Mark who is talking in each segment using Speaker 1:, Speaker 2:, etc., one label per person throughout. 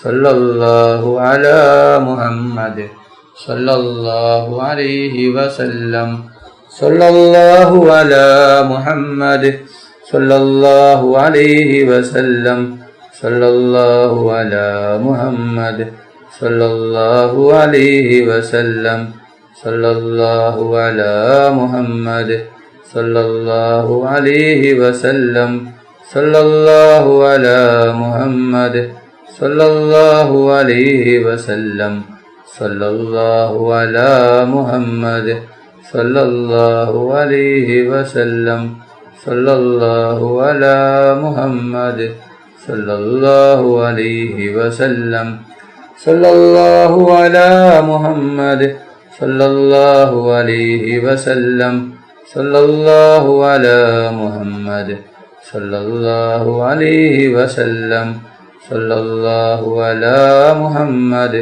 Speaker 1: صلى الله على محمد صلى الله عليه وسلم صلى الله على محمد صلى الله عليه وسلم صلى الله على محمد صلى الله عليه وسلم صلى الله على محمد صلى الله عليه وسلم صلى الله على محمد صلى الله عليه وسلم صلى الله على محمد صلى الله عليه وسلم صلى الله على محمد صلى الله عليه وسلم صلى الله على محمد صلى الله عليه وسلم صلى الله على محمد صلى الله عليه وسلم صلى الله على محمد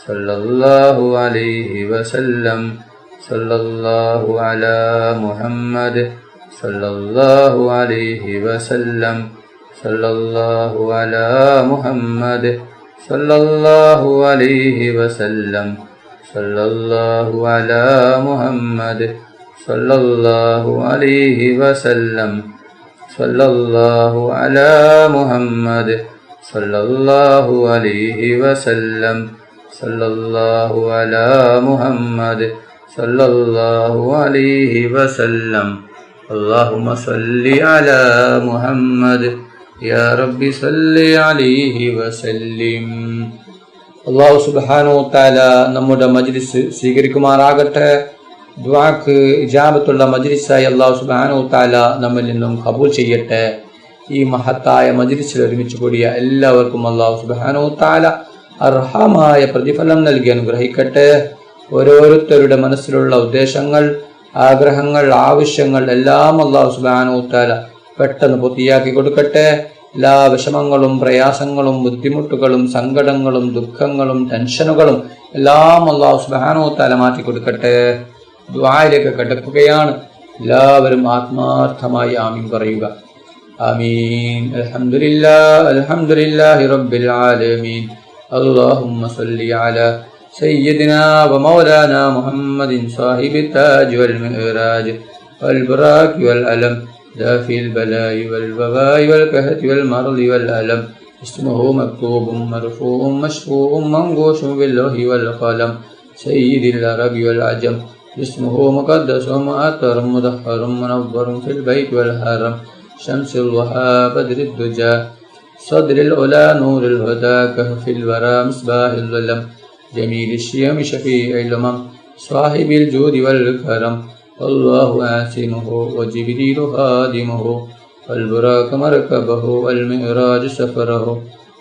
Speaker 1: صلى الله عليه وسلم صلى الله على محمد صلى الله عليه وسلم صلى الله على محمد صلى الله عليه وسلم صلى الله على محمد صلى الله عليه وسلم صلى الله على محمد صلى الله عليه وسلم صلى الله على محمد صلى الله عليه وسلم اللهم صل على محمد يا رب صل عليه وسلم. അല്ലാഹു സുബ്ഹാനഹു വ തആല നമ്മുടെ മജ്ലിസ് സ്വീകരിക്കുമാറാകട്ടെ. ദുആക്ക് ഇജാബത്തുള്ള മജ്ലിസായി അല്ലാഹു സുബ്ഹാനഹു വ തആല നമ്മിൽ നിന്നും ഖബൂൽ ചെയ്യട്ടെ. ഈ മഹത്തായ മജ്ലിസിൽ ഒരുമിച്ച് കൂടിയ എല്ലാവർക്കും അല്ലാഹു സുബ്ഹാനഹു വ തആല അർഹമായ പ്രതിഫലം നൽകി അനുഗ്രഹിക്കട്ടെ. ഓരോരുത്തരുടെ മനസ്സിലുള്ള ഉദ്ദേശങ്ങൾ, ആഗ്രഹങ്ങൾ, ആവശ്യങ്ങൾ എല്ലാം അല്ലാഹു സുബ്ഹാനഹു വ തആല പെട്ടെന്ന് പൂർത്തിയാക്കി കൊടുക്കട്ടെ. എല്ലാ വിഷമങ്ങളും, പ്രയാസങ്ങളും, ബുദ്ധിമുട്ടുകളും, സങ്കടങ്ങളും, ദുഃഖങ്ങളും, ടെൻഷനുകളും എല്ലാം അല്ലാഹു സുബ്ഹാനഹു വ തആല മാറ്റി കൊടുക്കട്ടെ. ദുആയിലേക്ക് കടക്കുകയാണ്. എല്ലാവരും ആത്മാർത്ഥമായി ആമീൻ പറയുക. ആമീൻ. അൽഹംദുലില്ലാഹി റബ്ബിൽ ആലമീൻ. اللهم صل على سيدنا ومولانا محمد صاحب التاج والمعراج والبراك والألم دافي البلاء والوباء والكهة والمرض والألم اسمه مكتوب مرفوع مشفوع منقوش باللوح والقلم سيد العرب والعجم اسمه مقدس مؤطر مدحر منور في البيت والحرم شمس الضحى بدر الدجى صدر العلا نور الهدى كهف الورى مصباح الظلم جميل الشيم شفيع الأمم صاحب الجود والكرم الله آسمه وجبريل خادمه والبراك مركبه والمعراج سفره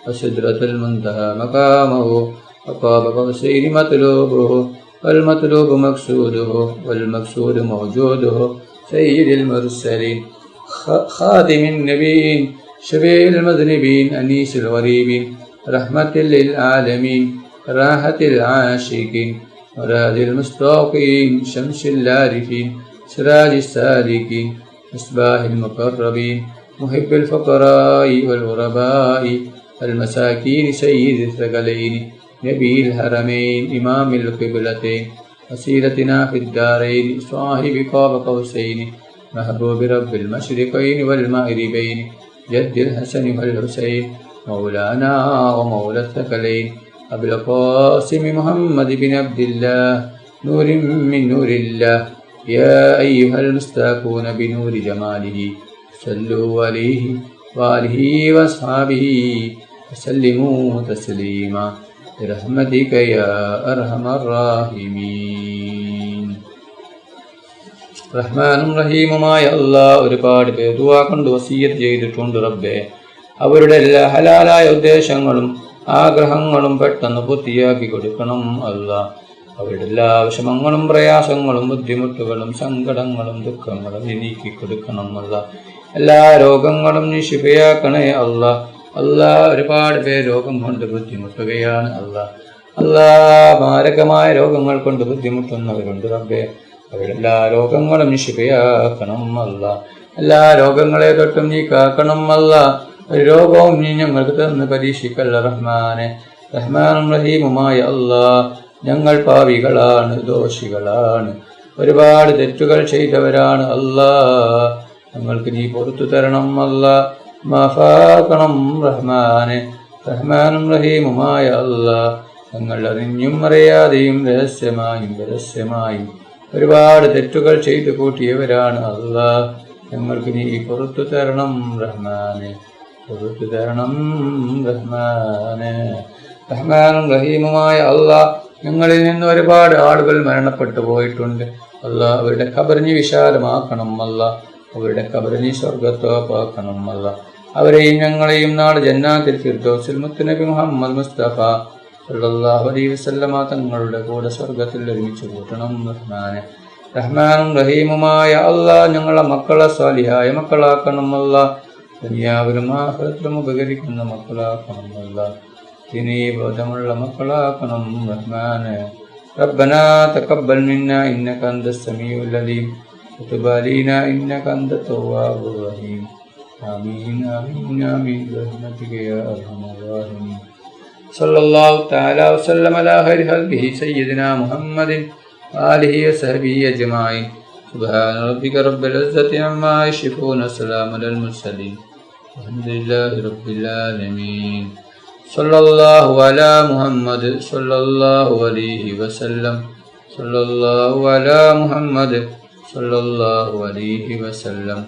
Speaker 1: وسدرة المنتهى مقامه وقاب قوسين مطلوبه والمطلوب مقصوده والمقصود موجوده سيد المرسلين خادم النبيين شفيع المذنبين أنيس الغريبين رحمة للعالمين راحة العاشقين مراد المستوقين شمس العارفين سراج السالكين مصباح المقربين محب الفقراء والغرباء المساكين سيد الثقلين نبي الحرمين إمام القبلتين وسيلتنا في الدارين صاحب قاب قوسين محبوب رب المشرقين والمغربين جد الحسن والحسين مولانا ومولى الثقلين أبي القاسم محمد بن عبد الله نور من نور الله يا أيها المستاقون بنور جماله صلوا عليه وآله وأصحابه وسلموا تسليما برحمتك يا أرحم الراحمين. റഹ്മാനും റഹീമുമായ അല്ലാഹ് ഒരുപാട് പേർ ദുആ കൊണ്ട് വസിയ്യത്ത് ചെയ്തിട്ടുണ്ട് റബ്ബേ. അവരുടെ എല്ലാ ഹലാലായ ഉദ്ദേശങ്ങളും ആഗ്രഹങ്ങളും പെട്ടെന്ന് പൂർത്തിയാക്കി കൊടുക്കണം അല്ലാഹ്. അവരുടെ എല്ലാ വിഷമങ്ങളും, പ്രയാസങ്ങളും, ബുദ്ധിമുട്ടുകളും, സങ്കടങ്ങളും, ദുഃഖങ്ങളും നീക്കി കൊടുക്കണം അല്ലാഹ്. എല്ലാ രോഗങ്ങളും നീ ശിഫയാക്കണേ അല്ലാഹ്. അല്ലാഹ് ഒരുപാട് പേർ രോഗം കൊണ്ട് ബുദ്ധിമുട്ടുകയാണ് അല്ലാഹ്. അല്ലാഹ് മാരകമായ രോഗങ്ങൾ കൊണ്ട് ബുദ്ധിമുട്ടുന്നവരുണ്ട് റബ്ബേ. അവരുടെ എല്ലാ രോഗങ്ങളും നീ ശിഫയാക്കണം അല്ലാഹ്. എല്ലാ രോഗങ്ങളെ തൊട്ടും നീ കാക്കണം അല്ലാഹ്. ഒരു രോഗവും നീ ഞങ്ങൾക്ക് തന്ന് പരീക്ഷിക്കല്ല റഹ്മാനെ. റഹ്മാനും റഹീമുമായ അല്ലാഹ്, ഞങ്ങൾ പാവികളാണ്, ദോഷികളാണ്, ഒരുപാട് തെറ്റുകൾ ചെയ്തവരാണ് അല്ലാഹ്. ഞങ്ങൾക്ക് നീ പുറത്തു തരണം അല്ലാഹ്, മാഫാക്കണം റഹ്മാനെ. റഹ്മാനും റഹീമുമായ അല്ലാഹ്, ഞങ്ങൾ അറിഞ്ഞും അറിയാതെയും രഹസ്യമായും ഒരുപാട് തെറ്റുകൾ ചെയ്തു കൂട്ടിയവരാണ് അല്ലാഹ്. ഞങ്ങൾക്ക് നീ പുറത്തു തരണം റഹ്മാനെ, പുറത്തു തരണം റഹ്മാനെ. റഹ്മാനും റഹീമുമായ അല്ലാഹ്, ഞങ്ങളിൽ നിന്ന് ഒരുപാട് ആളുകൾ മരണപ്പെട്ടു പോയിട്ടുണ്ട് അല്ലാഹ്. അവരുടെ ഖബറിനെ വിശാലമാക്കണം അല്ലാഹ്, അവരുടെ ഖബറിനെ സ്വർഗ്ഗത്തോപ്പാക്കണം അല്ലാഹ്. അവരെയും ഞങ്ങളെയും നാളെ ജന്നാത്തിൽ ഫിർദൗസിൽ മുത്തുനബി മുഹമ്മദ് മുസ്തഫ സല്ലല്ലാഹു അലൈഹി വസല്ലമ തങ്ങളുടെ കൂടെ സ്വർഗ്ഗത്തിൽ ഒരുമിച്ച് കൂട്ടണം റഹ്മാനെ. റഹ്മാനും റഹീമുമായ അല്ലാഹ്, ഞങ്ങളെ മക്കളെ സ്വാലിഹായ മക്കളാക്കണം അല്ലാഹ്. ദുനിയാവിലും ആഖിറത്തിലും ഉപകരിക്കുന്ന മക്കളാക്കണം അല്ലാഹ്. ദീനീ ബോധമുള്ള മക്കളാക്കണം റഹ്മാനെ. ربنا تقبل منا إنك أنت السميع العليم وتب علينا إنك أنت التواب الرحيم. آمين آمين آمين برحمتك يا أرحم الراحمين. صلى الله تعالى وسلم على خير خلقه سيدنا محمد وآله وصحبه أجمعين. سبحان ربك رب العزة عما يصفون وسلام على المرسلين والحمد لله رب العالمين. صلى الله على محمد صلى الله عليه وسلم. صلى الله على محمد صلى الله عليه وسلم.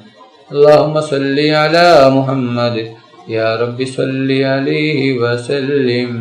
Speaker 1: اللهم صل على محمد يا رب صل عليه وسلم.